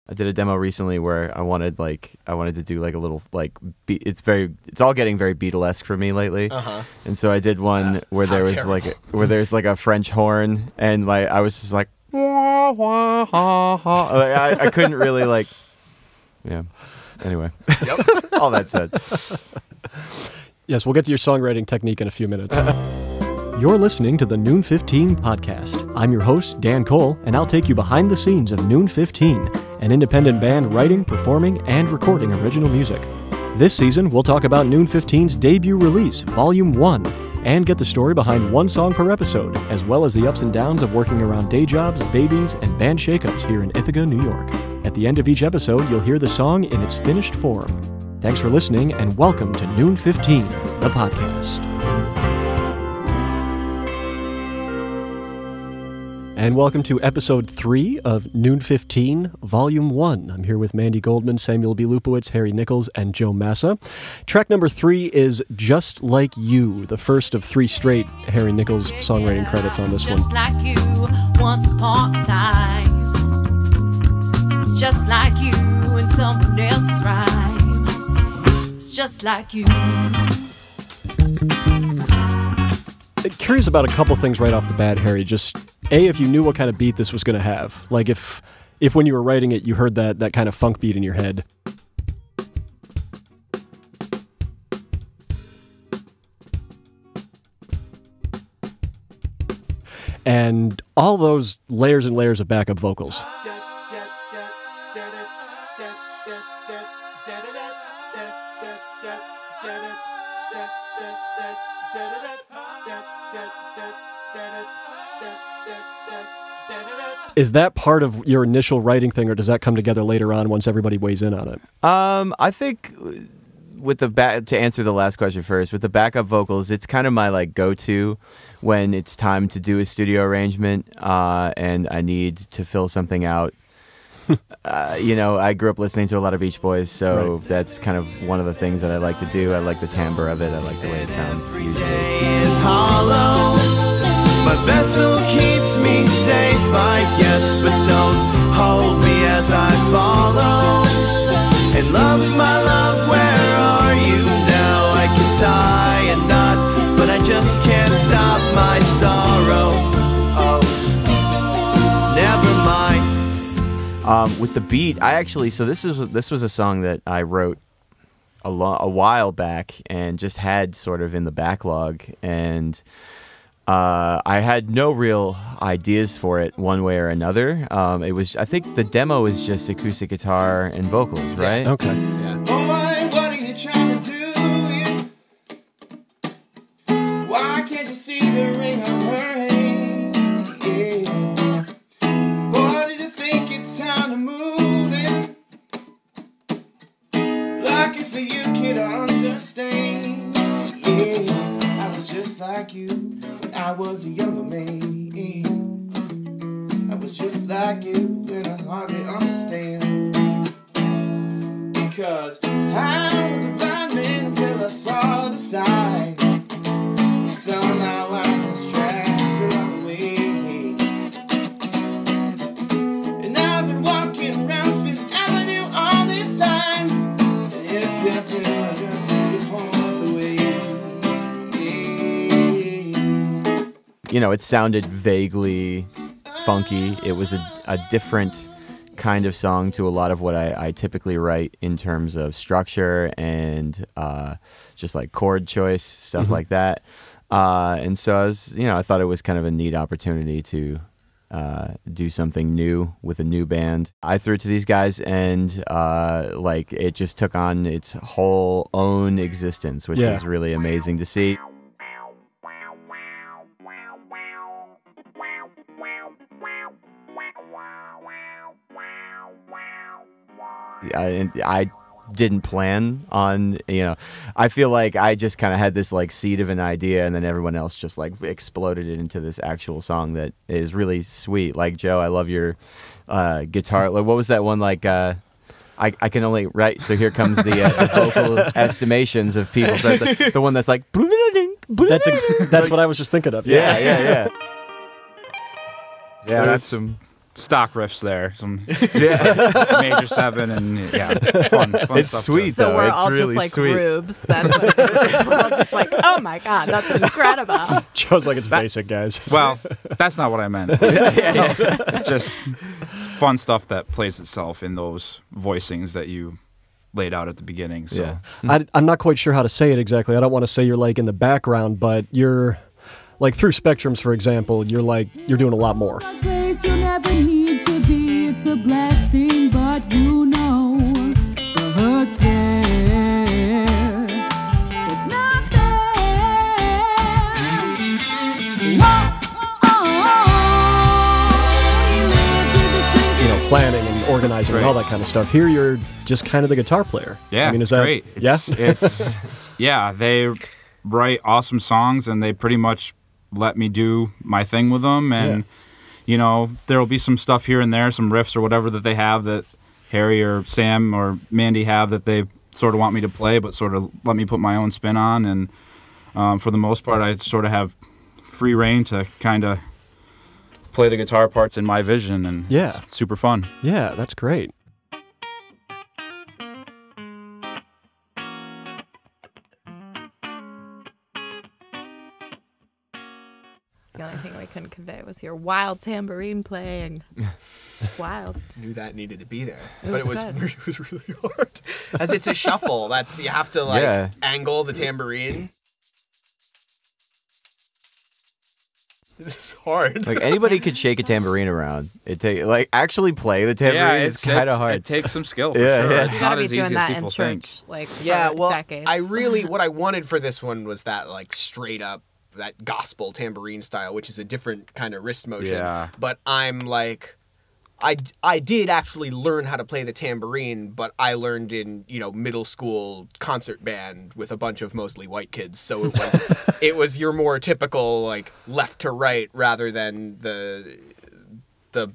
I did a demo recently where I wanted to do like a little like it's all getting very Beatlesque for me lately. And so I did one where there was there's like a French horn, and I was just like wah, wah, ha, ha. I couldn't really like anyway. All that said. Yes, we'll get to your songwriting technique in a few minutes. You're listening to the Noon 15 podcast. I'm your host, Dan Cole, and I'll take you behind the scenes of Noon 15, an independent band writing, performing, and recording original music. This season, we'll talk about Noon 15's debut release, Volume 1, and get the story behind one song per episode, as well as the ups and downs of working around day jobs, babies, and band shakeups here in Ithaca, New York. At the end of each episode, you'll hear the song in its finished form. Thanks for listening, and welcome to Noon 15, the podcast. And welcome to Episode 3 of Noon 15, Volume 1. I'm here with Mandy Goldman, Samuel B. Lupowitz, Harry Nichols, and Joe Massa. Track number 3 is Just Like You, the first of 3 straight Harry Nichols songwriting credits on this one. Just like you, once upon a time. It's just like you and someone else's rhyme. It's just like you. Curious about a couple things right off the bat, Harry. Just, A, if you knew what kind of beat this was going to have. Like if when you were writing it, you heard that kind of funk beat in your head. And all those layers and layers of backup vocals. Is that part of your initial writing thing, or does that come together later on once everybody weighs in on it? I think with to answer the last question first, with the backup vocals, it's kind of my like go-to when it's time to do a studio arrangement and I need to fill something out. I grew up listening to a lot of Beach Boys, so that's kind of one of the things that I like to do. I like the timbre of it. I like the way it sounds usually. My vessel keeps me safe, I guess, but don't hold me as I follow. And love, my love, where are you now? I can tie a knot, but I just can't stop my sorrow. Oh, never mind. With the beat, so this was a song that I wrote a while back and just had sort of in the backlog, and I had no real ideas for it one way or another. I think the demo is just acoustic guitar and vocals, right? Yeah. Okay. Yeah. Oh my, what are you trying to do? Why can't you see the ring on her hand? Yeah. Boy, did you think it's time to move it? Like if you could understand. Yeah, I was just like you. I was a younger man. I was just like you, and I hardly understand. Because I was a blind man until I saw the sign. Somehow I was trapped along the way. And I've been walking around Fifth Avenue all this time. And if that's where I just home the way. It sounded vaguely funky. It was a different kind of song to a lot of what I typically write in terms of structure and just like chord choice, stuff like that. And so I thought it was kind of a neat opportunity to do something new with a new band. I threw it to these guys, and it just took on its whole own existence, which was really amazing to see. I didn't plan on, I feel like I just kind of had this like seed of an idea, and then everyone else just like exploded it into this actual song that is really sweet. Like, Joe, I love your guitar. Like, what was that one? Like, I can only write. So here comes the vocal estimations of people. So the one that's like, that's what I was just thinking of. Yeah. Yeah, that's some stock riffs there, some major 7, and fun It's stuff. sweet. So though. we're It's all really just like sweet. rubes. That's what it is. We're all just like, oh my god, that's incredible. Joe's like, it's basic, guys. Well, that's not what I meant. Just fun stuff that plays itself in those voicings that you laid out at the beginning. So I'm not quite sure how to say it exactly. I don't want to say you're like in the background, but you're like through spectrums, for example, you're doing a lot more. Place you never need to be. It's a blessing, but you know the hurt's there. It's not there. You know, planning and organizing and all that kind of stuff. Here, you're just kind of the guitar player. yeah, I mean, is it's that great. They write awesome songs, and they pretty much let me do my thing with them. And you know, there'll be some stuff here and there, some riffs or whatever that they have that Harry or Sam or Mandy have that they sort of want me to play, but sort of let me put my own spin on. And for the most part, I sort of have free reign to kind of play the guitar parts in my vision, and it's super fun. Yeah, that's great. The only thing we couldn't convey was your wild tambourine playing. It's wild. Knew that needed to be there, It but was it good. was really hard. As it's a shuffle, you have to angle the tambourine. It's hard. Like anybody could shake a tambourine around. Actually play the tambourine is kind of hard. It takes some skill for Yeah, sure. yeah. It's You not gotta be as doing easy as that in people church, think. like for decades. What I wanted for this one was that straight up that gospel tambourine style, which is a different kind of wrist motion. Yeah. But I'm like, I did actually learn how to play the tambourine, but I learned in middle school concert band with a bunch of mostly white kids. So it was your more typical left to right rather than the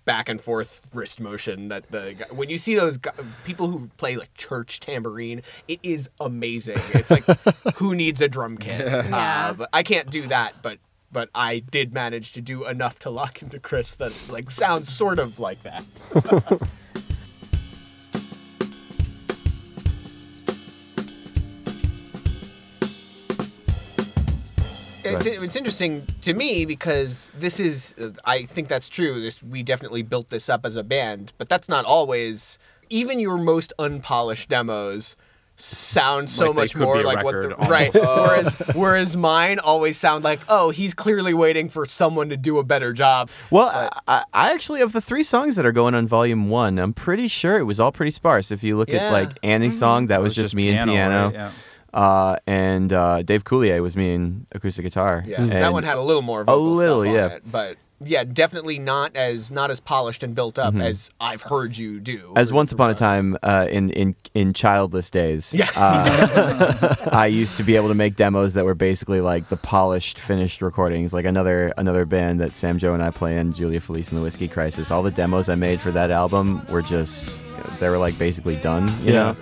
back and forth wrist motion that when you see those people who play church tambourine, it is amazing. It's like who needs a drum kit? Yeah. But I can't do that, but I did manage to do enough to lock into Chris that sounds sort of like that. It's interesting to me because this is, I think that's true. We definitely built this up as a band, but that's not always. Even your most unpolished demos sound so Like they much could more be a like what record the right. almost. Whereas mine always sound like, oh, he's clearly waiting for someone to do a better job. Well, I actually, of the 3 songs that are going on Volume 1, I'm pretty sure it was all pretty sparse. If you look at Annie's song, that was just me and piano. Right? Yeah. And Dave Coulier was me and acoustic guitar. Yeah, and that one had a little more vocal little, stuff on yeah. it, but yeah, definitely not as polished and built up as I've heard you do. As Once Upon a Time in childless days, I used to be able to make demos that were basically like the polished, finished recordings. Like another band that Sam, Joe, and I play in, Julia Felice and the Whiskey Crisis. All the demos I made for that album were just, they were like basically done, you know?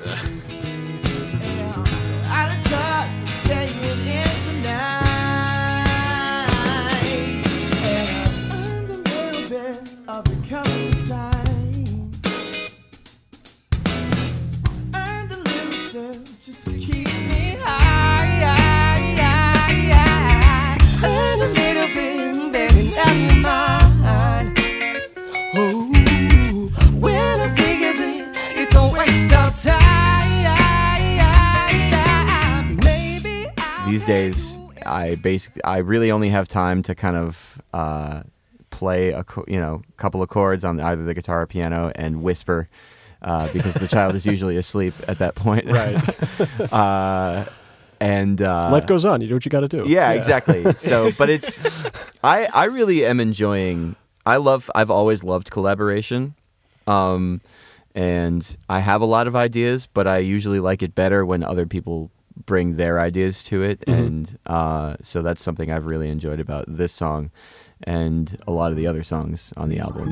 These days, I really only have time to kind of play a couple of chords on either the guitar or piano and whisper because the child is usually asleep at that point. Right. And life goes on. You do what you got to do. Yeah, exactly. So, but it's I really am enjoying. I've always loved collaboration. And I have a lot of ideas, but I usually like it better when other people bring their ideas to it. And so that's something I've really enjoyed about this song and a lot of the other songs on the album.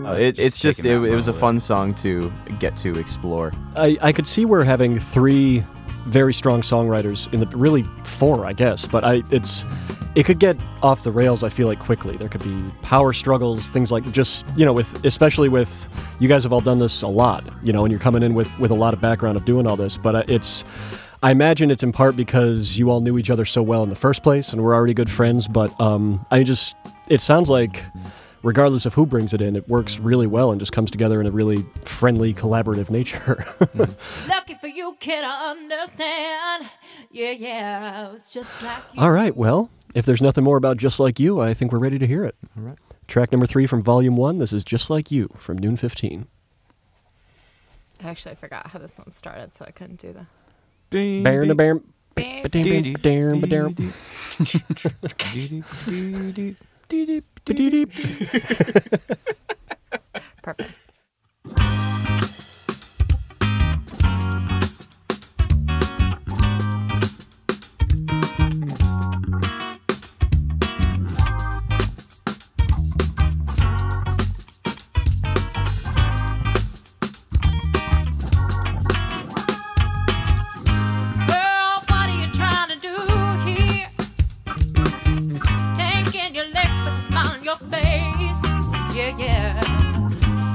It's just taking it that was a moment. fun song to get to explore. I could see where having 3 very strong songwriters in the really 4, I guess, but it could get off the rails. I feel like quickly there could be power struggles, things like just especially with you guys have all done this a lot, and you're coming in with a lot of background of doing all this, but I imagine it's in part because you all knew each other so well in the first place and were already good friends. But it sounds like, regardless of who brings it in, it works really well and just comes together in a really friendly, collaborative nature. Lucky for you, kid, I understand. Yeah, it's just like you. All right, well, if there's nothing more about Just Like You, I think we're ready to hear it. All right. Track number 3 from Volume 1. This is Just Like You from Noon 15. Actually, I forgot how this one started, so I couldn't do that. Bear. Perfect. Girl, what are you trying to do here? Taking your legs with a smile on your face. Yeah.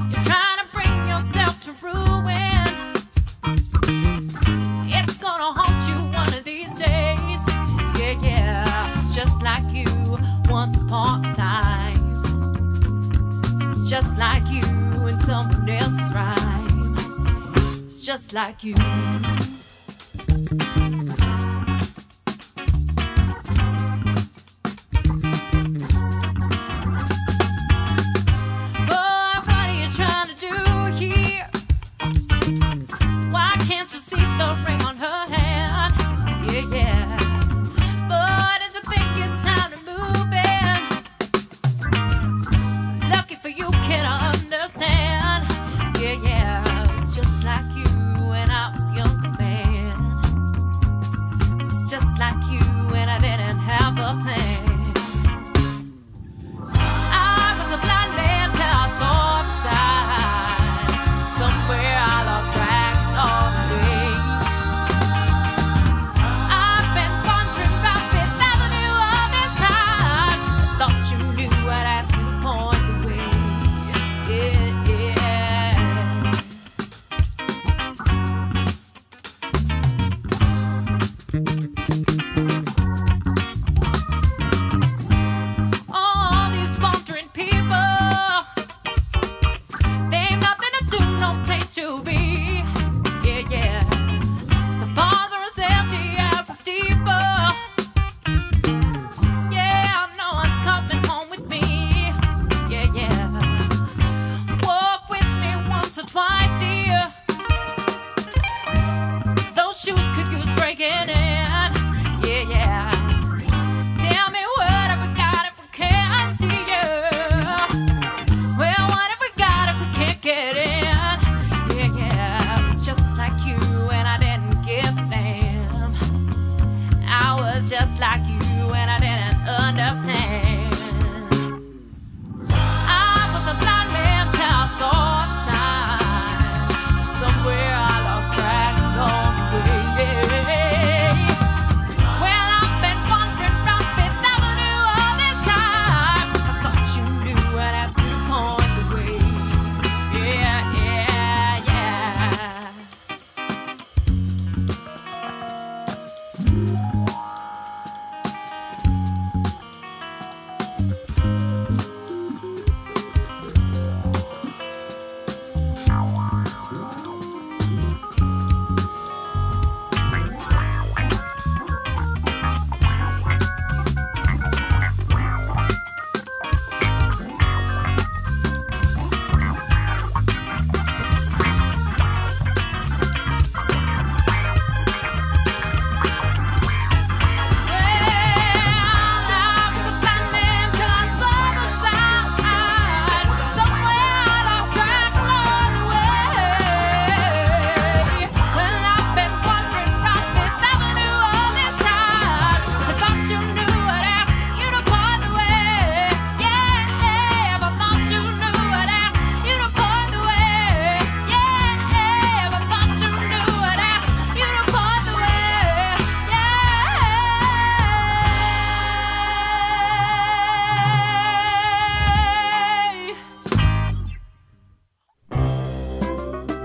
You're trying to bring yourself to ruin. It's gonna haunt you one of these days. Yeah. It's just like you once upon a time. It's just like you in someone else's rhyme. It's just like you. Boy, what are you trying to do here? Why can't you see the ring on her hand? Yeah. Boy, did you think it's time to move in? Lucky for you, kid, I understand. Yeah, it's just like you when I was a younger man.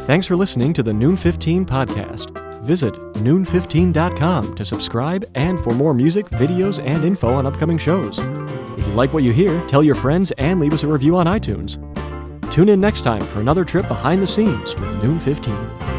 Thanks for listening to the Noon 15 podcast. Visit noon15.com to subscribe and for more music, videos, and info on upcoming shows. If you like what you hear, tell your friends and leave us a review on iTunes. Tune in next time for another trip behind the scenes with Noon 15.